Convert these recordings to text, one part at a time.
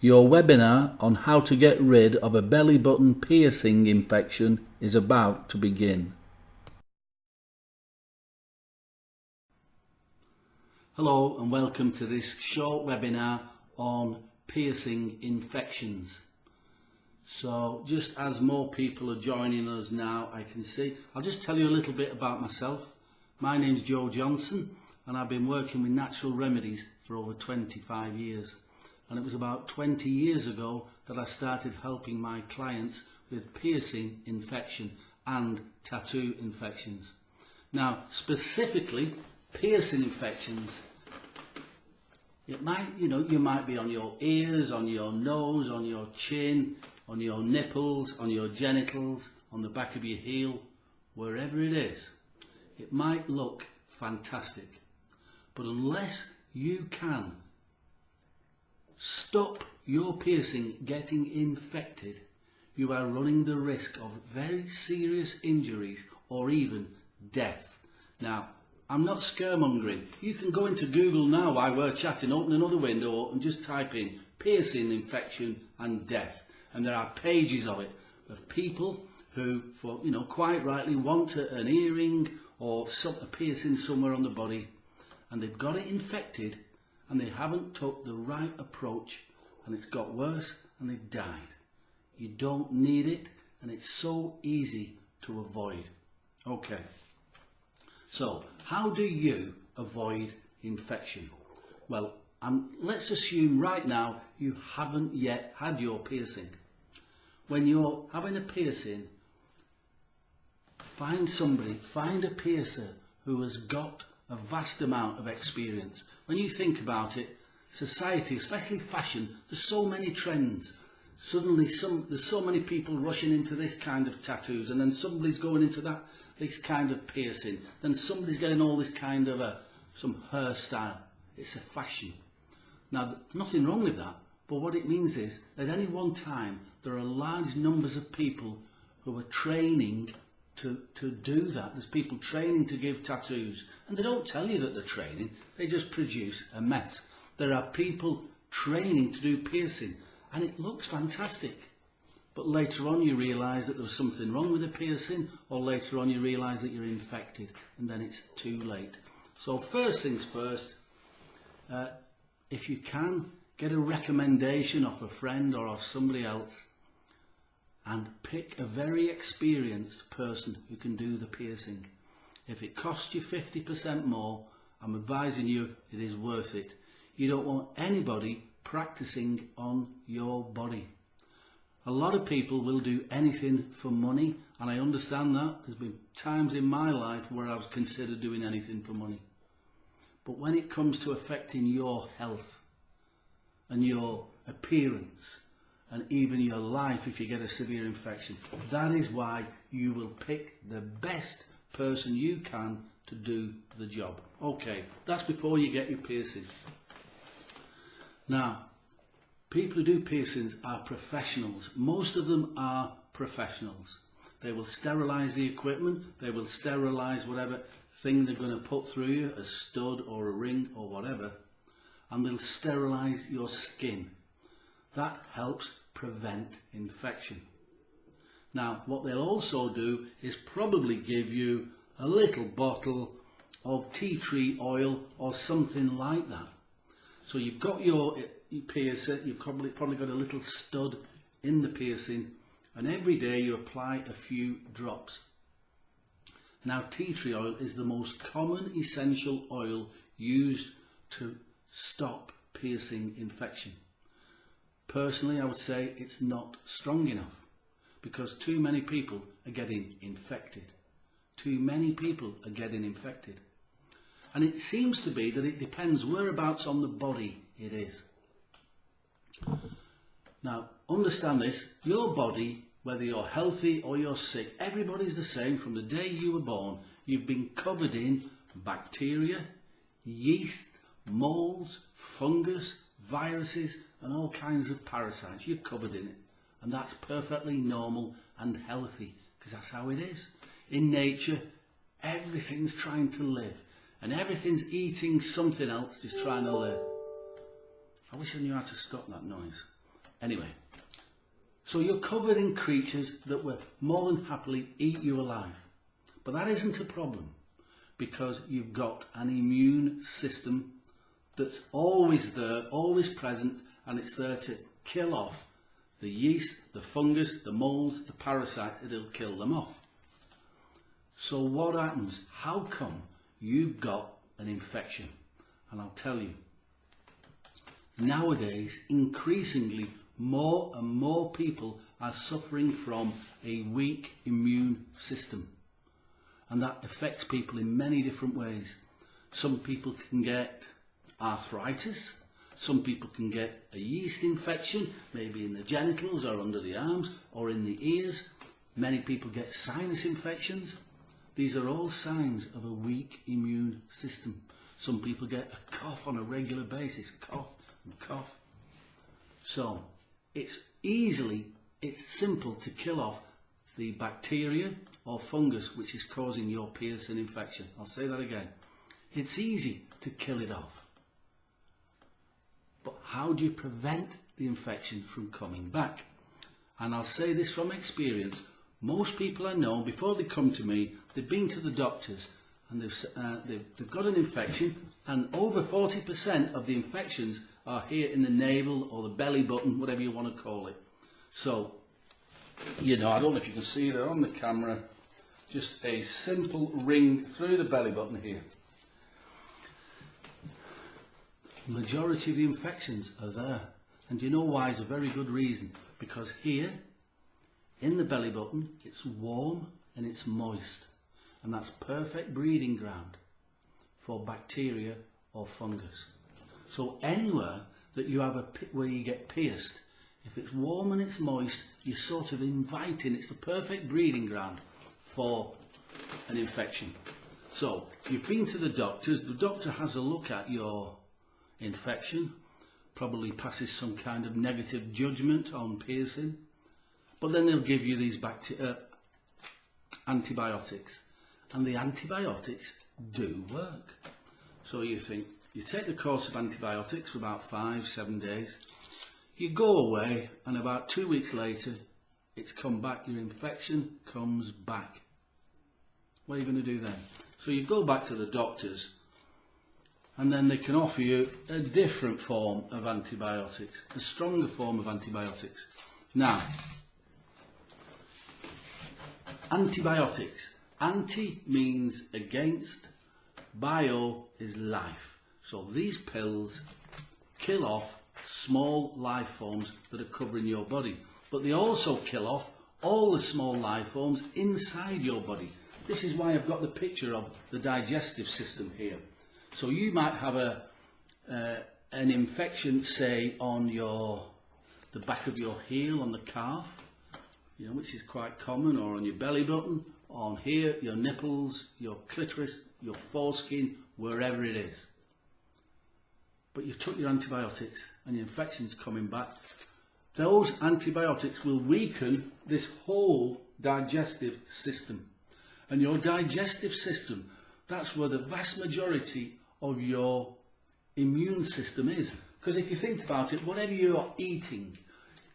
Your webinar on how to get rid of a belly button piercing infection is about to begin. Hello and welcome to this short webinar on piercing infections. So just as more people are joining us now, I can see, I'll just tell you a little bit about myself. My name's Joe Johnson and I've been working with natural remedies for over 25 years. And it was about 20 years ago that I started helping my clients with piercing infection and tattoo infections. Now, specifically, piercing infections, it might, you might be on your ears, on your nose, on your chin, on your nipples, on your genitals, on the back of your heel, wherever it is. It might look fantastic, but unless you can stop your piercing getting infected, you are running the risk of very serious injuries or even death. Now, I'm not scaremongering. You can go into Google now while we're chatting, open another window and just type in piercing infection and death. And there are pages of it, of people who, for quite rightly, want an earring or a piercing somewhere on the body, and they've got it infected and they haven't took the right approach and it's got worse and they've died. You don't need it and it's so easy to avoid. Okay, so how do you avoid infection? Well, let's assume right now you haven't yet had your piercing. When you're having a piercing, find a piercer who has got a vast amount of experience. When you think about it, society, especially fashion, there's so many trends. Suddenly there's so many people rushing into this kind of tattoos, and then somebody's going into this kind of piercing, then somebody's getting all this kind of some hairstyle. It's a fashion. Now, there's nothing wrong with that, but what it means is at any one time there are large numbers of people who are training to do that. There's people training to give tattoos, and they don't tell you that they're training, they just produce a mess. There are people training to do piercing, and it looks fantastic, but later on you realise that there was something wrong with the piercing, or later on you realise that you're infected, and then it's too late. So first things first, if you can, get a recommendation of a friend or of somebody else, and pick a very experienced person who can do the piercing. If it costs you 50% more, I'm advising you it is worth it. You don't want anybody practicing on your body. A lot of people will do anything for money, and I understand that. There's been times in my life where I've considered doing anything for money. But when it comes to affecting your health and your appearance, and even your life if you get a severe infection, that is why you will pick the best person you can to do the job. Okay, that's before you get your piercing. Now, people who do piercings are professionals. Most of them are professionals. They will sterilise the equipment, they will sterilise whatever thing they're going to put through you, a stud or a ring or whatever, and they'll sterilise your skin. That helps prevent infection. Now, what they'll also do is probably give you a little bottle of tea tree oil or something like that. So you've got your piercer, you've probably got a little stud in the piercing, and every day you apply a few drops. Now, tea tree oil is the most common essential oil used to stop piercing infection. Personally, I would say it's not strong enough because too many people are getting infected. Too many people are getting infected. And it seems to be that it depends whereabouts on the body it is. Now, understand this, your body, whether you're healthy or you're sick, everybody's the same from the day you were born. You've been covered in bacteria, yeast, molds, fungus, viruses, and all kinds of parasites. You're covered in it, and that's perfectly normal and healthy because that's how it is. In nature, everything's trying to live, and everything's eating something else, just trying to live. I wish I knew how to stop that noise. Anyway, so you're covered in creatures that will more than happily eat you alive. But that isn't a problem, because you've got an immune system that's always there, always present, and it's there to kill off the yeast, the fungus, the molds, the parasites. It'll kill them off. So what happens? How come you've got an infection? And I'll tell you, nowadays, increasingly, more and more people are suffering from a weak immune system. And that affects people in many different ways. Some people can get arthritis. Some people can get a yeast infection, maybe in the genitals or under the arms or in the ears. Many people get sinus infections. These are all signs of a weak immune system. Some people get a cough on a regular basis, cough and cough. So it's simple to kill off the bacteria or fungus which is causing your piercing infection. I'll say that again. It's easy to kill it off. But how do you prevent the infection from coming back? And I'll say this from experience. Most people I know, before they come to me, they've been to the doctors and they've got an infection, and over 40% of the infections are here in the navel or the belly button, whatever you want to call it. So, you know, I don't know if you can see there on the camera, just a simple ring through the belly button here. The majority of the infections are there. And you know why? It's a very good reason. Because here, in the belly button, it's warm and it's moist. And that's perfect breeding ground for bacteria or fungus. So anywhere that you have where you get pierced, if it's warm and it's moist, you're sort of inviting, it's the perfect breeding ground for an infection. So you've been to the doctor has a look at your infection, probably passes some kind of negative judgment on piercing, but then they'll give you these antibiotics, and the antibiotics do work. So you think, you take the course of antibiotics for about 5-7 days, you go away, and about 2 weeks later, it's come back, your infection comes back. What are you going to do then? So you go back to the doctors, and then they can offer you a different form of antibiotics, a stronger form of antibiotics. Now, antibiotics. Anti means against, bio is life. So these pills kill off small life forms that are covering your body, but they also kill off all the small life forms inside your body. This is why I've got the picture of the digestive system here. So you might have an infection, say, on the back of your heel, on the calf, you know, which is quite common, or on your belly button, on here, your nipples, your clitoris, your foreskin, wherever it is. But you've took your antibiotics and your infection's coming back. Those antibiotics will weaken this whole digestive system. And your digestive system, that's where the vast majority of your immune system is. Because if you think about it, whatever you're eating,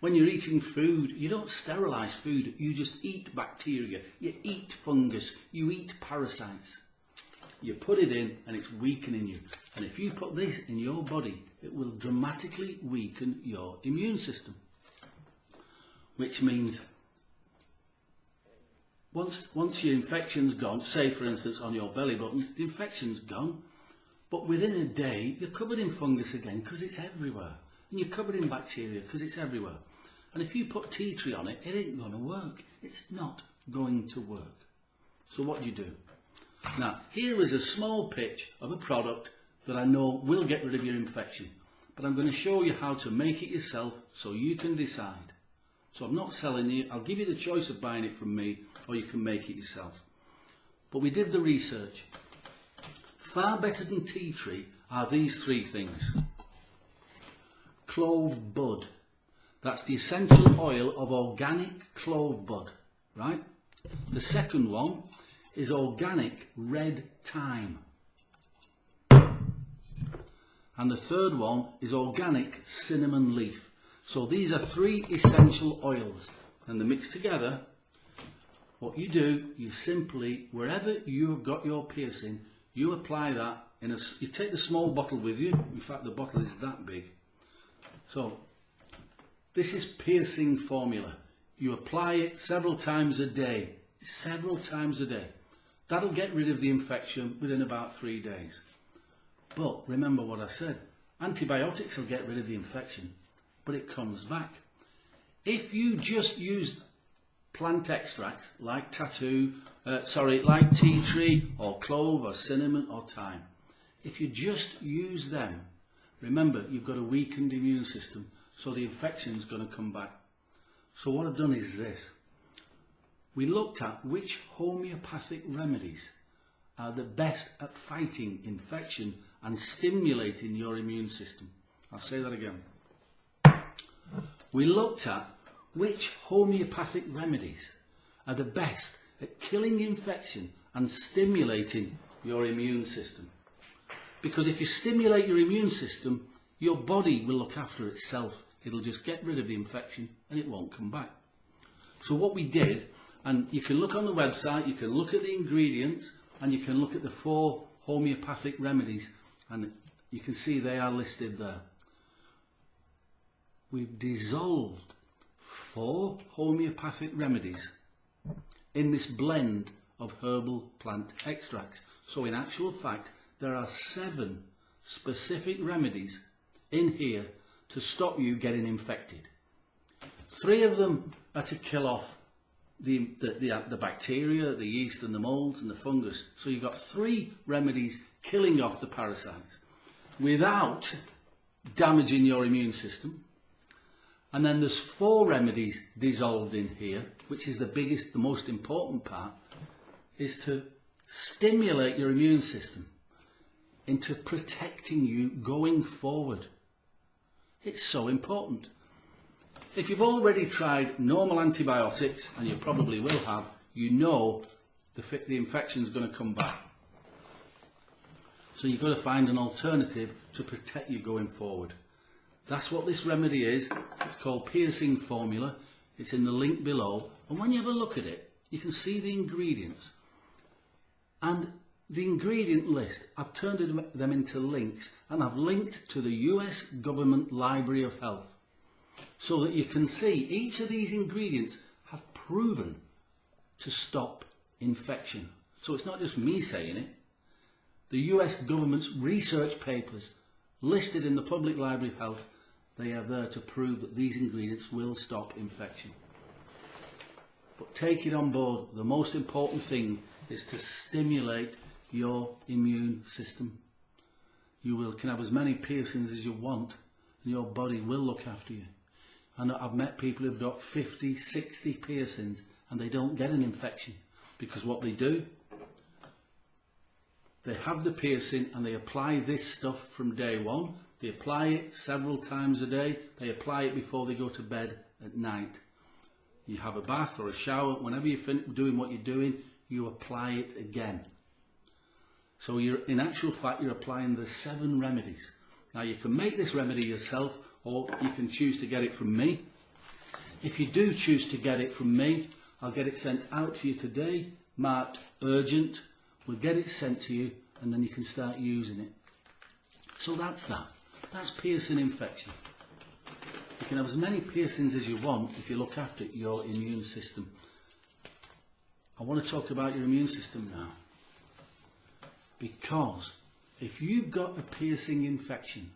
when you're eating food, you don't sterilize food, you just eat bacteria, you eat fungus, you eat parasites. You put it in and it's weakening you. And if you put this in your body, it will dramatically weaken your immune system. Which means once your infection's gone, say for instance on your belly button, the infection's gone, but within a day you're covered in fungus again because it's everywhere. And you're covered in bacteria because it's everywhere. And if you put tea tree on it, it ain't going to work. It's not going to work. So what do? Now, here is a small pitch of a product that I know will get rid of your infection. But I'm going to show you how to make it yourself so you can decide. So I'm not selling you, I'll give you the choice of buying it from me, or you can make it yourself. But we did the research. Far better than tea tree are these three things. Clove bud. That's the essential oil of organic clove bud, right? The second one is organic red thyme. And the third one is organic cinnamon leaf. So these are 3 essential oils, and they're mixed together. What you do, you simply, wherever you have got your piercing, you apply that in you take the small bottle with you. In fact, the bottle is that big. So this is piercing formula. You apply it several times a day. Several times a day. That'll get rid of the infection within about 3 days. But remember what I said. Antibiotics will get rid of the infection, but it comes back. If you just use plant extracts like like tea tree or clove or cinnamon or thyme, if you just use them, remember you've got a weakened immune system, so the infection is going to come back. So what I've done is this. We looked at which homeopathic remedies are the best at fighting infection and stimulating your immune system. I'll say that again. We looked at which homeopathic remedies are the best at killing infection and stimulating your immune system. Because if you stimulate your immune system, your body will look after itself. It'll just get rid of the infection and it won't come back. So what we did, and you can look on the website, you can look at the ingredients, and you can look at the 4 homeopathic remedies, and you can see they are listed there. We've dissolved 4 homeopathic remedies in this blend of herbal plant extracts. So in actual fact, there are 7 specific remedies in here to stop you getting infected. 3 of them are to kill off the bacteria, the yeast and the mold and the fungus. So you've got 3 remedies killing off the parasites without damaging your immune system. And then there's 4 remedies dissolved in here, which is the biggest, the most important part, is to stimulate your immune system into protecting you going forward. It's so important. If you've already tried normal antibiotics, and you probably will have, you know the infection is going to come back. So you've got to find an alternative to protect you going forward. That's what this remedy is. It's called Piercing Formula. It's in the link below. And when you have a look at it, you can see the ingredients. And the ingredient list, I've turned them into links, and I've linked to the US Government Library of Health, so that you can see each of these ingredients have proven to stop infection. So it's not just me saying it. The US government's research papers listed in the Public Library of Health, they are there to prove that these ingredients will stop infection. But take it on board. The most important thing is to stimulate your immune system. You can have as many piercings as you want, and your body will look after you. And I've met people who've got 50, 60 piercings and they don't get an infection, because what they do, they have the piercing and they apply this stuff from day 1. They apply it several times a day. They apply it before they go to bed at night. You have a bath or a shower. Whenever you're doing what you're doing, you apply it again. So in actual fact, you're applying the 7 remedies. Now you can make this remedy yourself, or you can choose to get it from me. If you do choose to get it from me, I'll get it sent out to you today, marked urgent. We'll get it sent to you, and then you can start using it. So that's that. That's piercing infection. You can have as many piercings as you want if you look after your immune system. I want to talk about your immune system now. Because if you've got a piercing infection,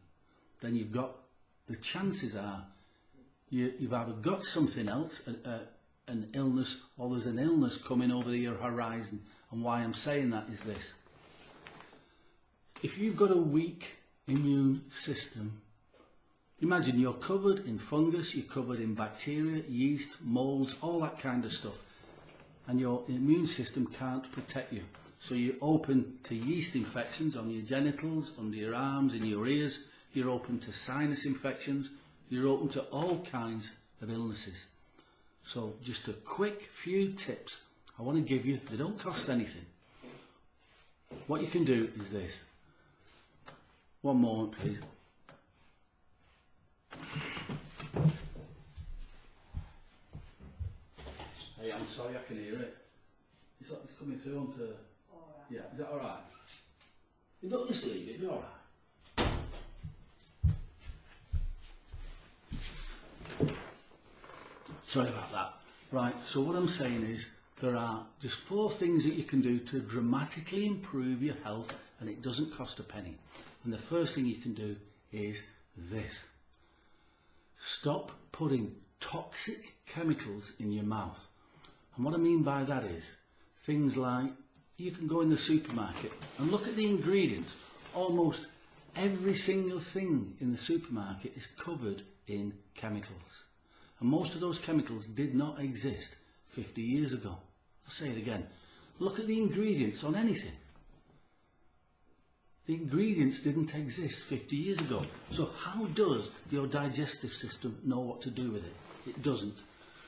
then you've got, the chances are you've either got something else, an illness, or there's an illness coming over your horizon. And why I'm saying that is this. If you've got a weak immune system, imagine you're covered in fungus, you're covered in bacteria, yeast, molds, all that kind of stuff. And your immune system can't protect you. So you're open to yeast infections on your genitals, under your arms, in your ears. You're open to sinus infections. You're open to all kinds of illnesses. So just a quick few tips I want to give you. They don't cost anything. What you can do is this. One moment, please. sorry, I can hear it. It's coming through onto... Alright. Yeah, is that alright? You don't just leave it, you're alright. Sorry about that. Right, so what I'm saying is there are just 4 things that you can do to dramatically improve your health, and it doesn't cost a penny. And the first thing you can do is this. Stop putting toxic chemicals in your mouth. And what I mean by that is things like, you can go in the supermarket and look at the ingredients. Almost every single thing in the supermarket is covered in chemicals. And most of those chemicals did not exist 50 years ago. I'll say it again. Look at the ingredients on anything. The ingredients didn't exist 50 years ago. So how does your digestive system know what to do with it? It doesn't.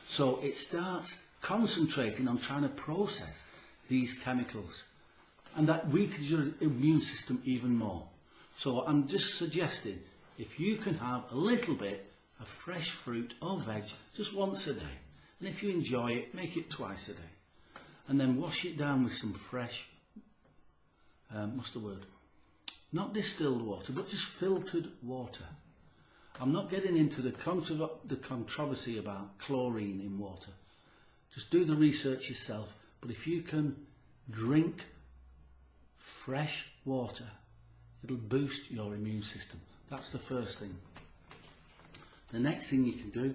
So it starts concentrating on trying to process these chemicals. And that weakens your immune system even more. So I'm just suggesting, if you can have a little bit of fresh fruit or veg just once a day, and if you enjoy it, make it twice a day, and then wash it down with some fresh, what's the word? Not distilled water, but just filtered water. I'm not getting into the controversy about chlorine in water. Just do the research yourself. But if you can drink fresh water, it'll boost your immune system. That's the first thing. The next thing you can do,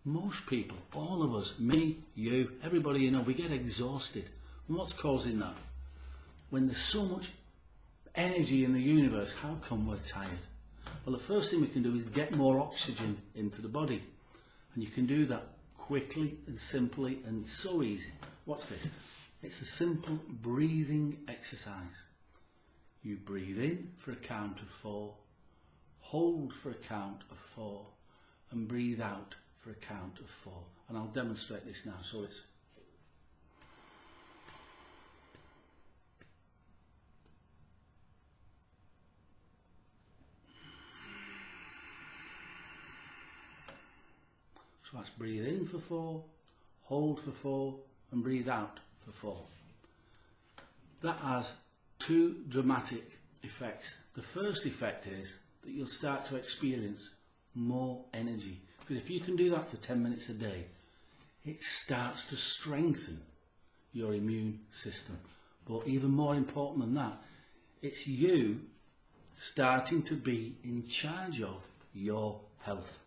most people, all of us, me, you, everybody you know, we get exhausted. And what's causing that? When there's so much energy in the universe, how come we're tired? Well, the first thing we can do is get more oxygen into the body. And you can do that quickly and simply and so easy. Watch this. It's a simple breathing exercise. You breathe in for a count of 4, hold for a count of 4, and breathe out for a count of 4. And I'll demonstrate this now. So it's so that's breathe in for 4, hold for 4, and breathe out for 4. That has 2 dramatic effects. The first effect is that you'll start to experience more energy. Because if you can do that for 10 minutes a day, it starts to strengthen your immune system. But even more important than that, it's you starting to be in charge of your health.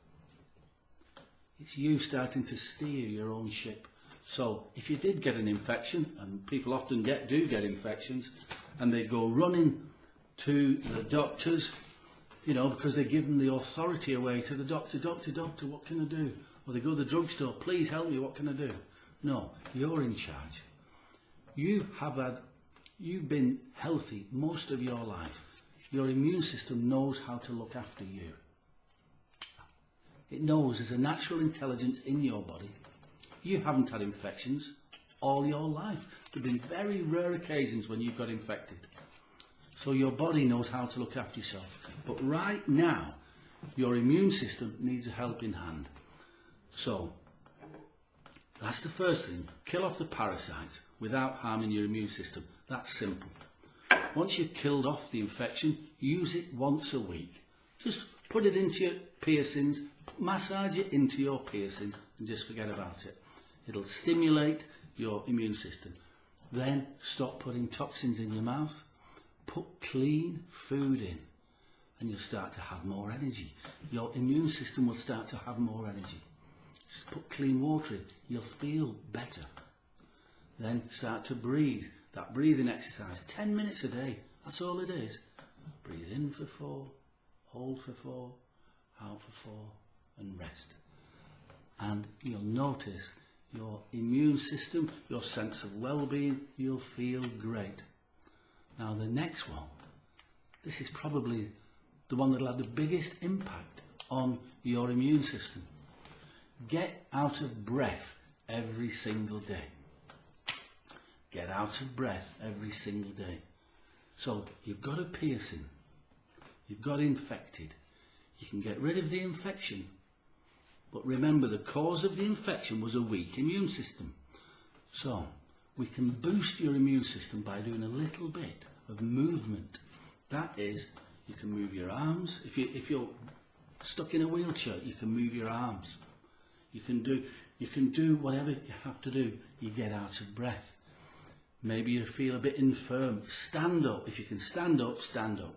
It's you starting to steer your own ship. So if you did get an infection, and people often do get infections, and they go running to the doctors, you know, because they give them the authority away to the doctor. Doctor, what can I do? Or they go to the drugstore, please help me, what can I do? No, you're in charge. You've been healthy most of your life. Your immune system knows how to look after you. It knows there's a natural intelligence in your body. You haven't had infections all your life. There have been very rare occasions when you've got infected. So your body knows how to look after yourself. But right now, your immune system needs a helping hand. So that's the first thing. Kill off the parasites without harming your immune system. That's simple. Once you've killed off the infection, use it once a week. Just put it into your piercings, massage it into your piercings, and just forget about it. It'll stimulate your immune system. Then stop putting toxins in your mouth. Put clean food in, and you'll start to have more energy. Your immune system will start to have more energy. Just put clean water in, you'll feel better. Then start to breathe. That breathing exercise, 10 minutes a day, that's all it is. Breathe in for 4, hold for 4, out for 4, and rest. And you'll notice your immune system, your sense of well-being, you'll feel great. Now the next one, this is probably the one that'll have the biggest impact on your immune system. Get out of breath every single day. Get out of breath every single day. So you've got a piercing, you've got infected, you can get rid of the infection But remember, the cause of the infection was a weak immune system. So we can boost your immune system by doing a little bit of movement. That is, you can move your arms. If you're stuck in a wheelchair, you can move your arms. You can do whatever you have to do. You get out of breath. Maybe you feel a bit infirm. Stand up. If you can stand up, stand up.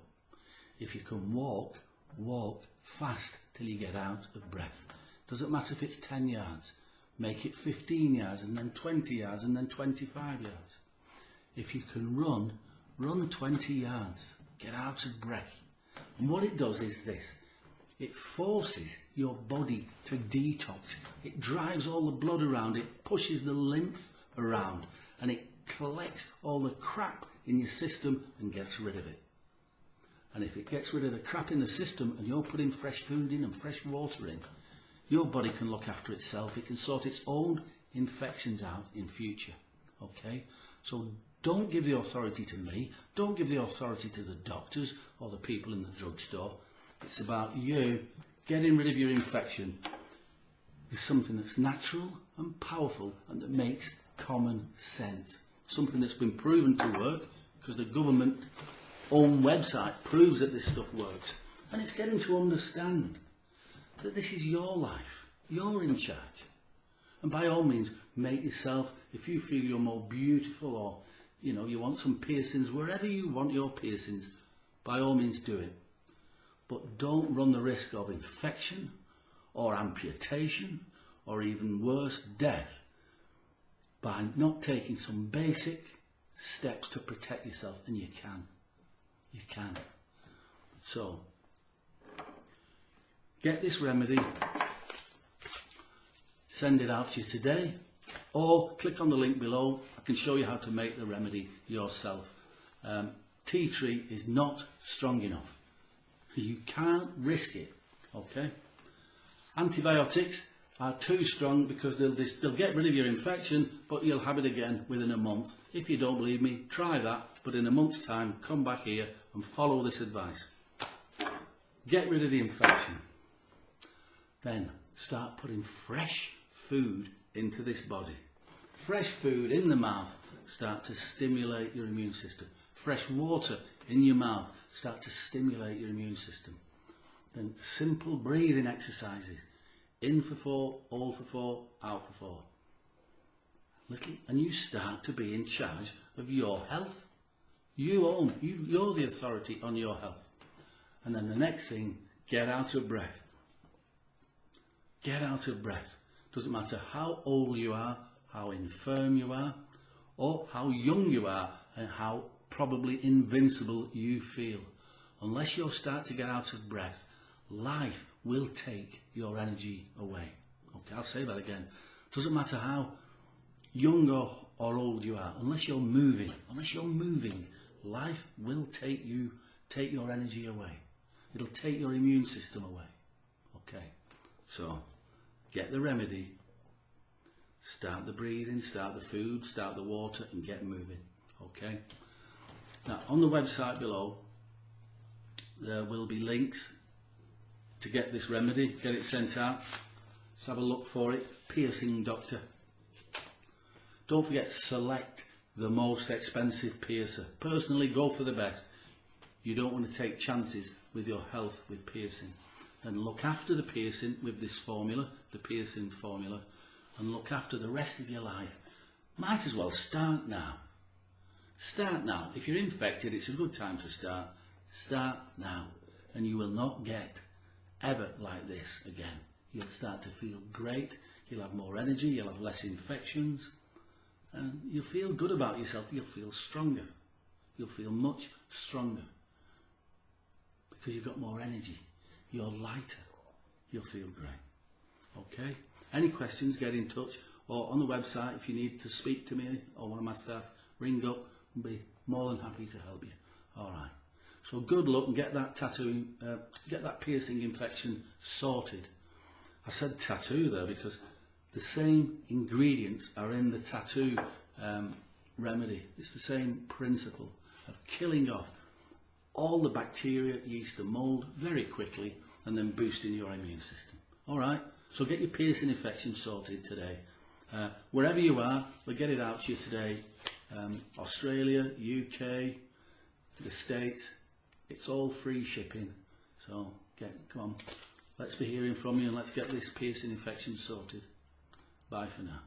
If you can walk, walk fast till you get out of breath. Doesn't matter if it's 10 yards. Make it 15 yards and then 20 yards and then 25 yards. If you can run, run 20 yards. Get out of breath. And what it does is this. It forces your body to detox. It drives all the blood around, it pushes the lymph around, and it collects all the crap in your system and gets rid of it. And if it gets rid of the crap in the system and you're putting fresh food in and fresh water in, your body can look after itself. It can sort its own infections out in future. Okay? So don't give the authority to me. Don't give the authority to the doctors or the people in the drugstore. It's about you getting rid of your infection. It's something that's natural and powerful and that makes common sense. Something that's been proven to work because the government own website proves that this stuff works. And it's getting to understand that this is your life. You're in charge. And by all means, make yourself, if you feel you're more beautiful or, you know, you want some piercings, wherever you want your piercings, by all means do it. But don't run the risk of infection or amputation or even worse, death by not taking some basic steps to protect yourself. And you can. You can. So, get this remedy, send it out to you today, or click on the link below. I can show you how to make the remedy yourself. Tea tree is not strong enough. You can't risk it, okay? Antibiotics are too strong because they'll get rid of your infection, but you'll have it again within a month. If you don't believe me, try that, but in a month's time, come back here and follow this advice. Get rid of the infection. Then start putting fresh food into this body. Fresh food in the mouth start to stimulate your immune system. Fresh water in your mouth start to stimulate your immune system. Then simple breathing exercises. In for 4, hold for 4, out for 4. And you start to be in charge of your health. You're the authority on your health. And then the next thing, get out of breath. Get out of breath. Doesn't matter how old you are, how infirm you are, or how young you are, and how probably invincible you feel. Unless you start to get out of breath, life will take your energy away. Okay, I'll say that again. Doesn't matter how young or old you are, unless you're moving, life will take your energy away. It'll take your immune system away. Okay, so get the remedy, start the breathing, start the food, start the water, and get moving. Okay. Now on the website below, there will be links to get this remedy, get it sent out. Let's have a look for it. Piercing doctor. Don't forget, select the most expensive piercer. Personally, go for the best. You don't want to take chances with your health with piercing. And look after the piercing with this formula, the piercing formula, and look after the rest of your life. Might as well start now. Start now. If you're infected, it's a good time to start. Start now, and you will not get ever like this again. You'll start to feel great. You'll have more energy. You'll have less infections. And you'll feel good about yourself. You'll feel stronger. You'll feel much stronger because you've got more energy. You're lighter. You'll feel great. Okay? Any questions, get in touch. Or on the website, if you need to speak to me or one of my staff, ring up and be more than happy to help you. All right. So good luck and get that tattoo, get that piercing infection sorted. I said tattoo there because the same ingredients are in the tattoo remedy. It's the same principle of killing off all the bacteria, yeast and mold very quickly and then boosting your immune system. All right, so get your piercing infection sorted today. Wherever you are, we'll get it out to you today. Australia, UK, the States, it's all free shipping. So come on, let's be hearing from you and let's get this piercing infection sorted. Bye for now.